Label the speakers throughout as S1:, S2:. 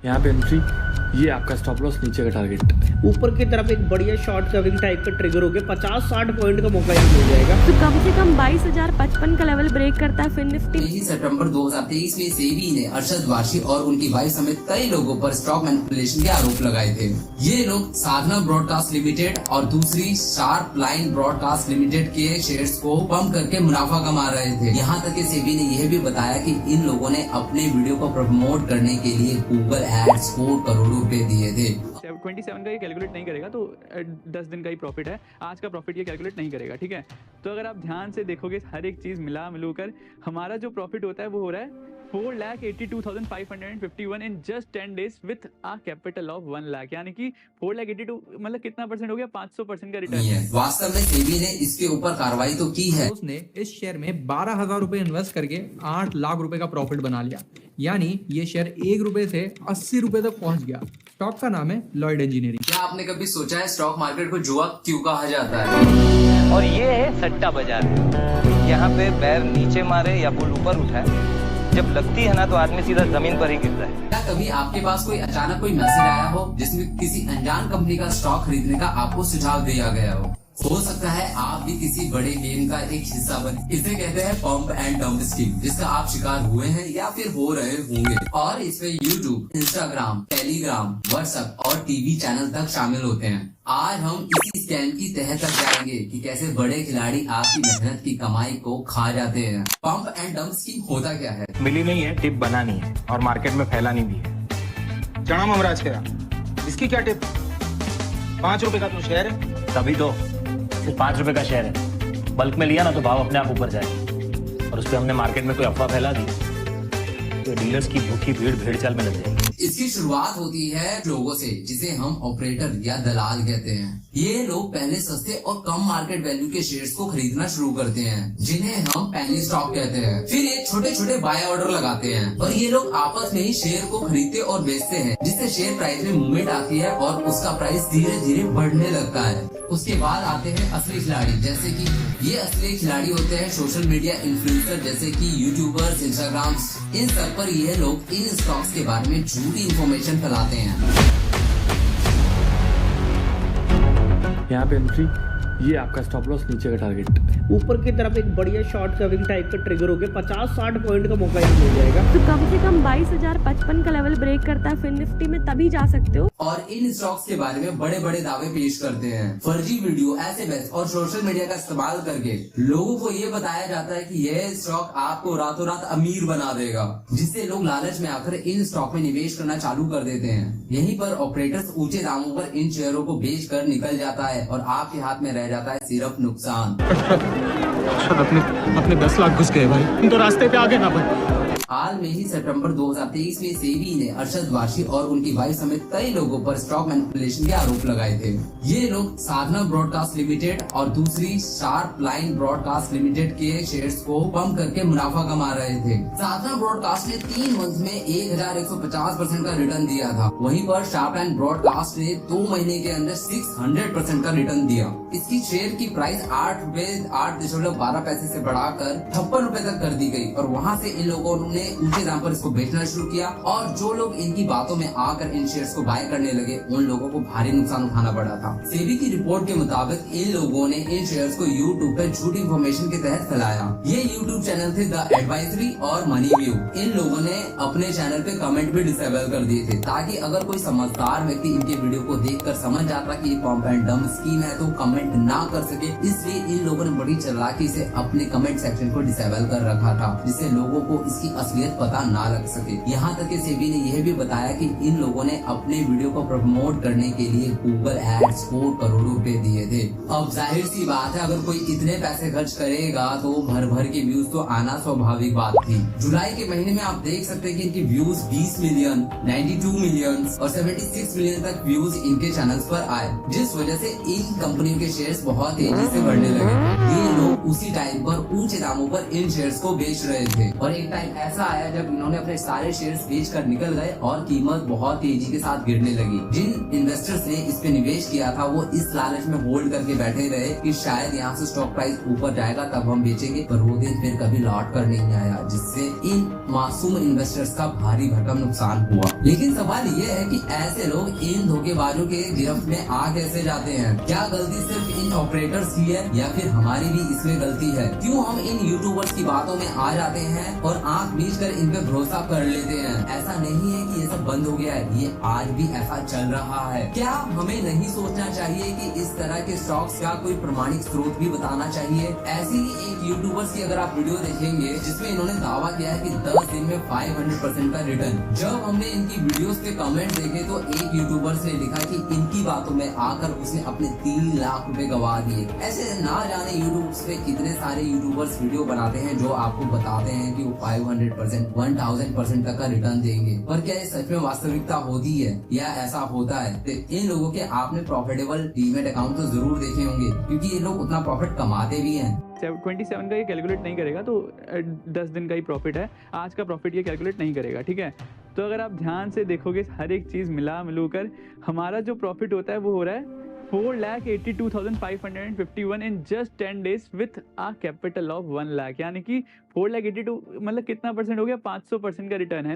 S1: यहाँ पे एंट्री, ये आपका स्टॉप लॉस, नीचे का टारगेट।
S2: ऊपर की तरफ एक बढ़िया शॉर्ट कवरिंग टाइप का ट्रिगर हो गया, 50-60 पॉइंट का मौका ही मिल जाएगा।
S3: तो कम से कम 22,055 का लेवल ब्रेक करता है फिर निफ्टी।
S4: यही सितंबर 2023 में सेबी ने अरशद वारशी और उनकी वाइफ समेत कई लोगों पर स्टॉक मैनिपुलेशन के आरोप लगाए थे। ये लोग साधना ब्रॉडकास्ट लिमिटेड और दूसरी शार्प लाइन ब्रॉडकास्ट लिमिटेड के शेयर्स को पंप करके मुनाफा कमा रहे थे। यहाँ तक कि सेबी ने यह भी बताया कि इन लोगों ने अपने वीडियो को प्रमोट करने के लिए गूगल एड्स को करोड़ों रुपए दिए थे।
S5: 27 का ये कैलकुलेट नहीं करेगा, तो 10 दिन का ही प्रॉफिट है, आज का प्रॉफिट ये कैलकुलेट नहीं करेगा, ठीक है। तो अगर आप ध्यान से देखोगे हर एक चीज़ मिलू कर हमारा जो प्रॉफिट होता है वो हो रहा है 4,82,551 in just 10 days with a capital of 1 lakh, यानी कि 4,82 मतलब कितना परसेंट हो गया, 500% का रिटर्न।
S4: वास्तव में सेबी ने इसके ऊपर कार्रवाई तो की है।
S6: उसने इस शेयर में 12,000 रुपए इन्वेस्ट करके 8 लाख रुपए का प्रॉफिट बना लिया, यानी ये शेयर 1 रुपए से 80 रुपए तक पहुंच गया। स्टॉक का नाम है लॉयड इंजीनियरिंग।
S4: क्या आपने कभी सोचा है स्टॉक मार्केट को जुआ क्यों कहा जाता है?
S7: और ये है सट्टा बाजार। यहाँ पे पैर नीचे मारे या बुल ऊपर उठाए, जब लगती है ना तो आदमी सीधा जमीन पर ही गिरता है।
S4: क्या कभी आपके पास कोई अचानक कोई मैसेज आया हो जिसमें किसी अनजान कंपनी का स्टॉक खरीदने का आपको सुझाव दिया गया हो सकता है आप भी किसी बड़े गेम का एक हिस्सा बने। इसे कहते हैं पंप एंड डंप स्कीम, जिसका आप शिकार हुए हैं या फिर हो रहे होंगे। और इसमें यूट्यूब, इंस्टाग्राम, टेलीग्राम, व्हाट्सएप और टीवी चैनल तक शामिल होते हैं। आज हम इसी स्कैम की तह तक जाएंगे कि कैसे बड़े खिलाड़ी आपकी मेहनत की कमाई को खा जाते हैं। पंप एंड डंप स्कीम होता क्या है?
S8: मिली नहीं है, टिप बनानी है और मार्केट में फैलानी भी है। चना ममराज करा, इसकी क्या टिप? 5 रुपए का तो शेयर है।
S9: तभी तो सिर्फ 5 रुपए का शेयर है, बल्क में लिया ना तो भाव अपने आप ऊपर जाए, और उस पर हमने मार्केट में कोई अफवाह फैला दी तो डीलर्स की भूखी भीड़ भेड़ चाल में लग जाएगी।
S4: इसकी शुरुआत होती है लोगों से, जिसे हम ऑपरेटर या दलाल कहते हैं। ये लोग पहले सस्ते और कम मार्केट वैल्यू के शेयर्स को खरीदना शुरू करते हैं, जिन्हें हम पेनी स्टॉक कहते हैं। फिर ये छोटे छोटे बाय ऑर्डर लगाते हैं और ये लोग आपस में ही शेयर को खरीदते और बेचते हैं, जिससे शेयर प्राइस में मूवमेंट आती है और उसका प्राइस धीरे धीरे बढ़ने लगता है। उसके बाद आते हैं असली खिलाड़ी, जैसे कि ये असली खिलाड़ी होते हैं सोशल मीडिया इन्फ्लुएंसर, जैसे कि यूट्यूबर्स, इंस्टाग्राम, इन सब पर ये लोग इन स्टॉक्स के बारे में झूठी इंफॉर्मेशन फैलाते हैं।
S1: यहाँ पे एंट्री, ये आपका स्टॉप लॉस, नीचे का टारगेट।
S2: ऊपर की तरफ एक बढ़िया शॉर्ट कवरिंग टाइप का ट्रिगर हो गया, 50-60 पॉइंट का मौका ही मिल जाएगा।
S3: तो कम से कम 22,055 का लेवल ब्रेक करता है फिर निफ्टी में, तभी जा सकते हो।
S4: और इन स्टॉक्स के बारे में बड़े बड़े दावे पेश करते हैं। फर्जी वीडियो, एसएमएस और सोशल मीडिया का इस्तेमाल करके लोगों को ये बताया जाता है कि यह स्टॉक आपको रातों रात अमीर बना देगा, जिससे लोग लालच में आकर इन स्टॉक में निवेश करना चालू कर देते हैं। यहीं पर ऑपरेटर्स ऊंचे दामों पर इन शेयरों को बेच कर निकल जाता है और आपके हाथ में रह जाता है सिर्फ नुकसान।
S8: अपने 10 लाख घुस गए भाई, तो रास्ते पे आगे ना भाई।
S4: हाल में ही सितंबर 2023 में सेबी ने अरशद वारशी और उनकी वाइफ समेत कई लोगों पर स्टॉक मैनिपुलेशन के आरोप लगाए थे। ये लोग साधना ब्रॉडकास्ट लिमिटेड और दूसरी शार्प लाइन ब्रॉडकास्ट लिमिटेड के शेयर्स को पंप करके मुनाफा कमा रहे थे। साधना ब्रॉडकास्ट ने 3 मंथ में 1,150% का रिटर्न दिया था, वहीं पर शार्प लाइन ब्रॉडकास्ट ने 2 महीने के अंदर 600% का रिटर्न दिया। इसकी शेयर की प्राइस 8.12 पैसे से बढ़ाकर 56 रुपए तक कर दी गई और वहाँ से इन लोगों ने ऊंचे दाम पर इसको बेचना शुरू किया। और जो लोग इनकी बातों में आकर इन शेयर्स को बाय करने लगे, उन लोगों को भारी नुकसान उठाना पड़ा था। सेबी की रिपोर्ट के मुताबिक इन लोगों ने इन शेयर्स को यूट्यूब पर झूठी इंफॉर्मेशन के तहत फैलाया। ये यूट्यूब चैनल थे द एडवाइजरी और मनी व्यू। इन लोगों ने अपने चैनल पे कमेंट भी डिसेबल कर दिए थे, ताकि अगर कोई समझदार व्यक्ति इनके वीडियो को देखकर समझ जाता कि ये पंप एंड डंप स्कीम है तो कमेंट ना कर सके। इसलिए इन लोगों ने बड़ी चालाकी से अपने कमेंट सेक्शन को डिसेबल कर रखा था, जिससे लोगों को इसकी असलियत पता ना लग सके। यहाँ तक कि सेबी ने यह भी बताया कि इन लोगों ने अपने वीडियो को प्रमोट करने के लिए गूगल एड्स को करोड़ों रुपए दिए थे। अब जाहिर सी बात है, अगर कोई इतने पैसे खर्च करेगा तो भर भर के व्यूज तो आना स्वाभाविक बात थी। जुलाई के महीने में आप देख सकते हैं कि इनके व्यूज 20 मिलियन, 92 मिलियन और 76 मिलियन तक व्यूज इनके चैनल्स पर आए, जिस वजह से इन कंपनियों के शेयर्स बहुत तेजी से बढ़ने लगे। ये लोग उसी टाइम पर ऊंचे दामों पर इन शेयर्स को बेच रहे थे और एक टाइम ऐसा ऐसा आया जब इन्होंने अपने सारे शेयर्स बेचकर निकल गए और कीमत बहुत तेजी के साथ गिरने लगी। जिन इन्वेस्टर्स ने इस पे निवेश किया था वो इस लालच में होल्ड करके बैठे रहे कि शायद यहाँ से स्टॉक प्राइस ऊपर जाएगा तब हम बेचेंगे, पर वो दिन फिर कभी लौट कर नहीं आया, जिससे इन मासूम इन्वेस्टर्स का भारी भरकम नुकसान हुआ। लेकिन सवाल ये है कि ऐसे लोग इन धोखेबाजों के गिरफ्त में आ कैसे जाते हैं? क्या गलती सिर्फ इन ऑपरेटर्स की है या फिर हमारी भी इसमें गलती है? क्यों हम इन यूट्यूबर्स की बातों में आ जाते हैं और आंख मीच कर इन पे भरोसा कर लेते हैं? ऐसा नहीं है कि ये सब बंद हो गया है, ये आज भी ऐसा चल रहा है। क्या हमें नहीं सोचना चाहिए कि इस तरह के स्टॉक्स का कोई प्रमाणिक स्रोत भी बताना चाहिए? ऐसी ही एक यूट्यूबर्स की अगर आप वीडियो देखेंगे जिसमें इन्होंने दावा किया है कि 10 दिन में 500% का रिटर्न। जब हमने इनकी वीडियोस पे कमेंट देखे तो एक यूट्यूबर्स ने लिखा कि इनकी बातों में आकर उसने अपने 3 लाख रुपए गवा दिए। ऐसे ना जाने यूट्यूब पे कितने सारे यूट्यूबर्स वीडियो बनाते हैं जो आपको बताते हैं कि वो 500%, 1000% तक का रिटर्न देंगे, पर क्या ये सच में वास्तविकता होती है या ऐसा होता है? तो इन लोगों के आपने प्रॉफिटेबल डीमैट अकाउंट तो जरूर देखे होंगे, क्योंकि ये लोग उतना प्रॉफिट कमाते भी हैं।
S5: 27 का ये कैलकुलेट नहीं करेगा, तो 10 दिन का ही प्रॉफिट है, आज का प्रॉफिट ये कैलकुलेट नहीं करेगा, ठीक है। तो अगर आप ध्यान से देखोगे हर एक चीज़ मिलू कर हमारा जो प्रॉफिट होता है वो हो रहा है 4,82,551 in just 10 days with a capital of 1 lakh, यानी कि 4,82,000 मतलब कितना परसेंट हो गया? 500% का रिटर्न है।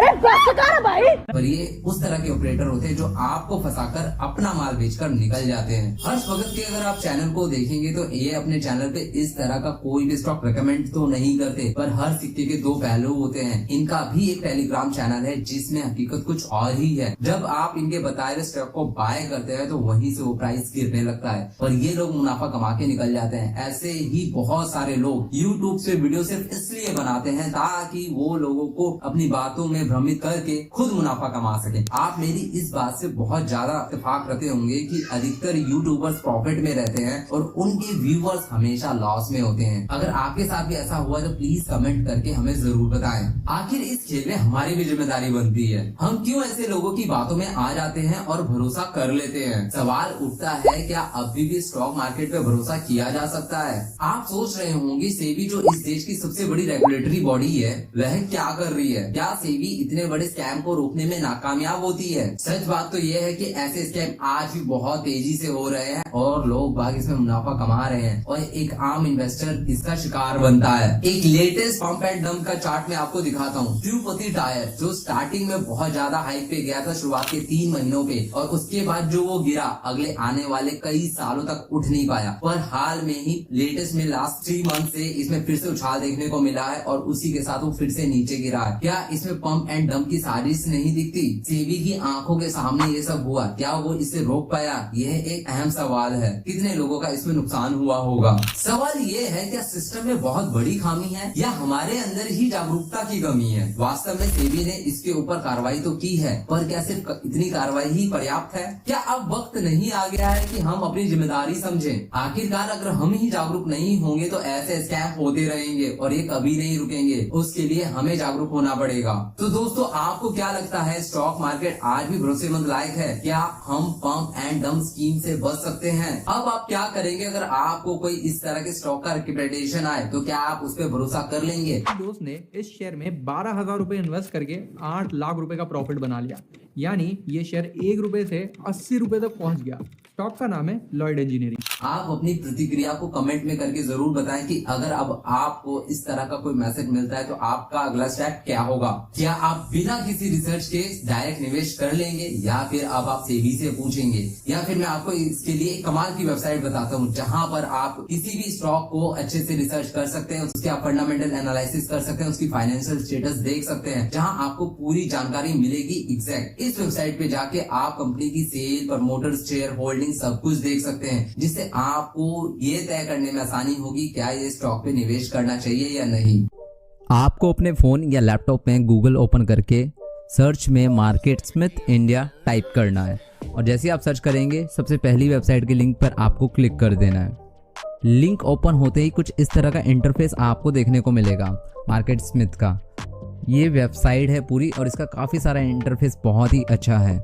S4: पर ये उस तरह के ऑपरेटर होते हैं जो आपको फंसाकर अपना माल बेचकर निकल जाते हैं। हर्ष भगत के अगर आप चैनल को देखेंगे तो ये अपने चैनल पे इस तरह का कोई भी स्टॉक रिकमेंड तो नहीं करते, पर हर सिक्के के 2 पहलू होते हैं। इनका भी एक टेलीग्राम चैनल है जिसमें हकीकत कुछ और ही है। जब आप इनके बताए हुए स्टॉक को बाय करते हैं तो वहीं से वो प्राइस गिरने लगता है और ये लोग मुनाफा कमा के निकल जाते हैं। ऐसे ही बहुत सारे लोग यूट्यूब से वीडियो सिर्फ इसलिए बनाते हैं ताकि वो लोगों को अपनी बातों में भ्रमित करके खुद मुनाफा कमा सके। आप मेरी इस बात से बहुत ज्यादा इत्तेफाक रखते होंगे कि अधिकतर यूट्यूबर्स प्रॉफिट में रहते हैं और उनके व्यूअर्स हमेशा लॉस में होते हैं। अगर आपके साथ भी ऐसा हुआ तो प्लीज कमेंट करके हमें जरूर बताएं। आखिर इस खेल में हमारी भी जिम्मेदारी बनती है। हम क्यों ऐसे लोगों की बातों में आ जाते हैं और भरोसा कर लेते हैं? सवाल उठता है, क्या अभी भी स्टॉक मार्केट पे भरोसा किया जा सकता है? आप सोच रहे होंगे सेबी जो इस देश की सबसे बड़ी रेगुलेटरी बॉडी है वह क्या कर रही है? क्या सेबी इतने बड़े स्कैम को रोकने में नाकामयाब होती है? सच बात तो यह है कि ऐसे स्कैम आज भी बहुत तेजी से हो रहे हैं और लोग बाग इसमें मुनाफा कमा रहे हैं और एक आम इन्वेस्टर इसका शिकार बनता है। एक लेटेस्ट पंप एंड डंप का चार्ट में आपको दिखाता हूँ। तिरुपति टायर जो स्टार्टिंग में बहुत ज्यादा हाइक पे गया था शुरुआत के 3 महीनों पे, और उसके बाद जो वो गिरा अगले आने वाले कई सालों तक उठ नहीं पाया, पर हाल में ही लेटेस्ट में लास्ट 3 मंथ से इसमें फिर से उछाल देखने को मिला है और उसी के साथ वो फिर से नीचे गिरा है। क्या इसमें पंप एंड डंप की साजिश नहीं दिखती? सेबी की आंखों के सामने ये सब हुआ, क्या वो इसे रोक पाया? यह एक अहम सवाल है। कितने लोगों का इसमें नुकसान हुआ होगा? सवाल ये है, क्या सिस्टम में बहुत बड़ी खामी है या हमारे अंदर ही जागरूकता की कमी है? वास्तव में सेबी ने इसके ऊपर कार्रवाई तो की है, पर क्या सिर्फ इतनी कार्रवाई ही पर्याप्त है? क्या अब वक्त नहीं आ गया है कि हम अपनी जिम्मेदारी समझें? आखिरकार अगर हम ही जागरूक नहीं होंगे तो ऐसे स्कैम होते रहेंगे और ये कभी नहीं रुकेंगे। उसके लिए हमें जागरूक होना पड़ेगा। तो दोस्तों, आपको क्या लगता है, स्टॉक मार्केट आज भी भरोसेमंद लायक है? क्या हम पंप एंड डंप स्कीम से बच सकते हैं? अब आप क्या करेंगे अगर आपको कोई इस तरह के स्टॉक का रिकमेंडेशन आए, तो क्या आप उस पर भरोसा कर लेंगे?
S6: दोस्त ने इस शेयर में 12,000 रुपए इन्वेस्ट करके 8 लाख रुपए का प्रॉफिट बना लिया, यानी ये शेयर 1 रुपए से 80 रुपए तक पहुंच गया। स्टॉक का नाम है लॉयड इंजीनियरिंग।
S4: आप अपनी प्रतिक्रिया को कमेंट में करके जरूर बताएं कि अगर अब आपको इस तरह का कोई मैसेज मिलता है तो आपका अगला स्टेप क्या होगा? क्या आप बिना किसी रिसर्च के डायरेक्ट निवेश कर लेंगे या फिर अब आप सेबी से पूछेंगे? या फिर मैं आपको इसके लिए एक कमाल की वेबसाइट बताता हूँ जहां पर आप किसी भी स्टॉक को अच्छे से रिसर्च कर सकते हैं, उसके आप फंडामेंटल एनालिसिस कर सकते हैं, उसकी फाइनेंशियल स्टेटस देख सकते हैं, जहां आपको पूरी जानकारी मिलेगी एग्जैक्ट। इस वेबसाइट पे जाके आप कंपनी की सेल, प्रमोटर्स, शेयर होल्डिंग सब कुछ देख सकते हैं, जिससे आपको ये तय करने में आसानी होगी क्या ये स्टॉक पे निवेश करना चाहिए या नहीं।
S10: आपको अपने फोन या लैपटॉप में गूगल ओपन करके सर्च में मार्केट स्मिथ इंडिया टाइप करना है और जैसे आप सर्च करेंगे सबसे पहली वेबसाइट के लिंक पर आपको क्लिक कर देना है। लिंक ओपन होते ही कुछ इस तरह का इंटरफेस आपको देखने को मिलेगा मार्केट स्मिथ का। ये वेबसाइट है पूरी और इसका काफ़ी सारा इंटरफेस बहुत ही अच्छा है।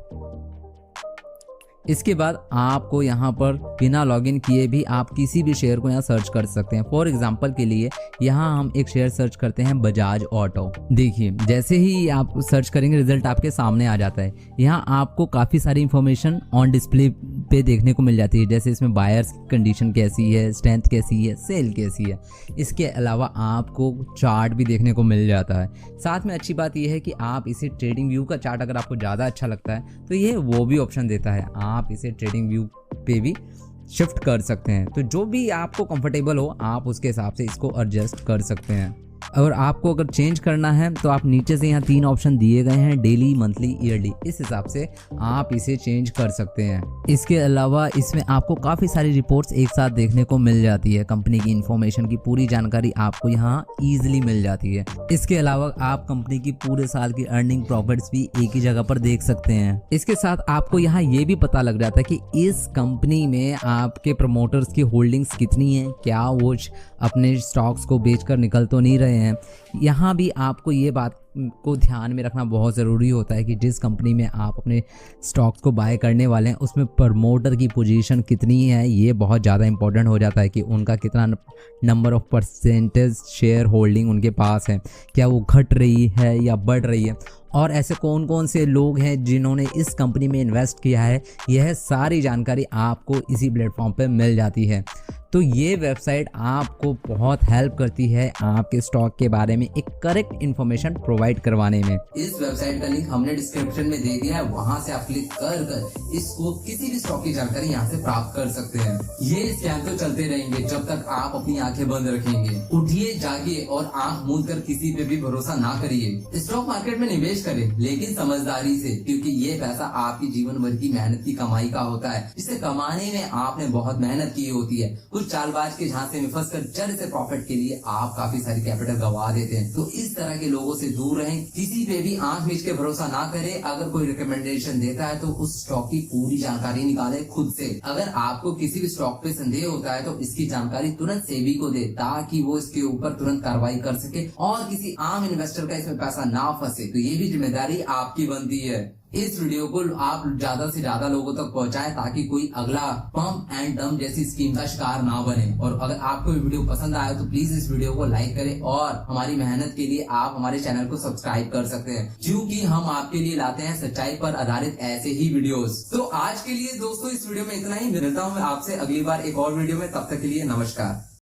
S10: इसके बाद आपको यहाँ पर बिना लॉगिन किए भी आप किसी भी शेयर को यहाँ सर्च कर सकते हैं। फॉर एग्जांपल के लिए यहाँ हम एक शेयर सर्च करते हैं बजाज ऑटो। देखिए जैसे ही आप सर्च करेंगे रिजल्ट आपके सामने आ जाता है। यहाँ आपको काफ़ी सारी इंफॉर्मेशन ऑन डिस्प्ले पे देखने को मिल जाती है, जैसे इसमें बायर्स कंडीशन कैसी है, स्ट्रेंथ कैसी है, सेल कैसी है। इसके अलावा आपको चार्ट भी देखने को मिल जाता है। साथ में अच्छी बात यह है कि आप इसे ट्रेडिंग व्यू का चार्ट अगर आपको ज़्यादा अच्छा लगता है तो ये वो भी ऑप्शन देता है, आप इसे ट्रेडिंग व्यू पे भी शिफ्ट कर सकते हैं। तो जो भी आपको कंफर्टेबल हो आप उसके हिसाब से इसको एडजस्ट कर सकते हैं। और आपको अगर चेंज करना है तो आप नीचे से यहाँ 3 ऑप्शन दिए गए हैं, डेली, मंथली, ईयरली। इस हिसाब से आप इसे चेंज कर सकते हैं। इसके अलावा इसमें आपको काफ़ी सारी रिपोर्ट्स एक साथ देखने को मिल जाती है। कंपनी की इंफॉर्मेशन की पूरी जानकारी आपको यहाँ ईजिली मिल जाती है। इसके अलावा आप कंपनी की पूरे साल की अर्निंग प्रॉफिट्स भी एक ही जगह पर देख सकते हैं। इसके साथ आपको यहाँ ये भी पता लग जाता है कि इस कंपनी में आपके प्रमोटर्स की होल्डिंग्स कितनी है, क्या वो अपने स्टॉक्स को बेचकर निकल तो नहीं रहे हैं। यहाँ भी आपको ये बात को ध्यान में रखना बहुत ज़रूरी होता है कि जिस कंपनी में आप अपने स्टॉक्स को बाय करने वाले हैं उसमें प्रमोटर की पोजीशन कितनी है। ये बहुत ज़्यादा इंपॉर्टेंट हो जाता है कि उनका कितना number of percentage share holding उनके पास है, क्या वो घट रही है या बढ़ रही है, और ऐसे कौन कौन से लोग हैं जिन्होंने इस कंपनी में इन्वेस्ट किया है। यह सारी जानकारी आपको इसी प्लेटफॉर्म पे मिल जाती है। तो ये वेबसाइट आपको बहुत हेल्प करती है आपके स्टॉक के बारे में एक करेक्ट इन्फॉर्मेशन प्रोवाइड करवाने में।
S4: इस वेबसाइट का लिंक हमने डिस्क्रिप्शन में दे दिया है, वहाँ से आप क्लिक कर इसको किसी भी स्टॉक की जानकारी यहाँ से प्राप्त कर सकते हैं। ये स्कैम तो चलते रहेंगे जब तक आप अपनी आंखें बंद रखेंगे। उठिए, जागिए और आंख मूंद कर किसी पे भी भरोसा ना करिए। स्टॉक मार्केट में निवेश करें लेकिन समझदारी से, क्योंकि ये पैसा आपकी जीवन भर की मेहनत की कमाई का होता है, जिसे कमाने में आपने बहुत मेहनत की होती है। कुछ चालबाज के झांसे में फंसकर जल्द से प्रॉफिट के लिए आप काफी सारी कैपिटल गवा देते हैं। तो इस तरह के लोगों से दूर रहें, किसी पे भी आंख मीच के भरोसा ना करें। अगर कोई रिकमेंडेशन देता है तो उस स्टॉक की पूरी जानकारी निकाले खुद से। अगर आपको किसी भी स्टॉक पे संदेह होता है तो इसकी जानकारी तुरंत सेबी को दे, ताकि वो इसके ऊपर तुरंत कार्रवाई कर सके और किसी आम इन्वेस्टर का इसमें पैसा ना फंसे। तो ये भी जिम्मेदारी आपकी बनती है। इस वीडियो को आप ज्यादा से ज्यादा लोगों तक पहुंचाएं ताकि कोई अगला पंप एंड डंप जैसी स्कीम का शिकार ना बने। और अगर आपको ये वीडियो पसंद आया तो प्लीज इस वीडियो को लाइक करें और हमारी मेहनत के लिए आप हमारे चैनल को सब्सक्राइब कर सकते हैं, क्योंकि हम आपके लिए लाते हैं सच्चाई पर आधारित ऐसे ही वीडियोस। तो आज के लिए दोस्तों इस वीडियो में इतना ही। मिलता हूँ मैं आपसे अगली बार एक और वीडियो में, तब तक के लिए नमस्कार।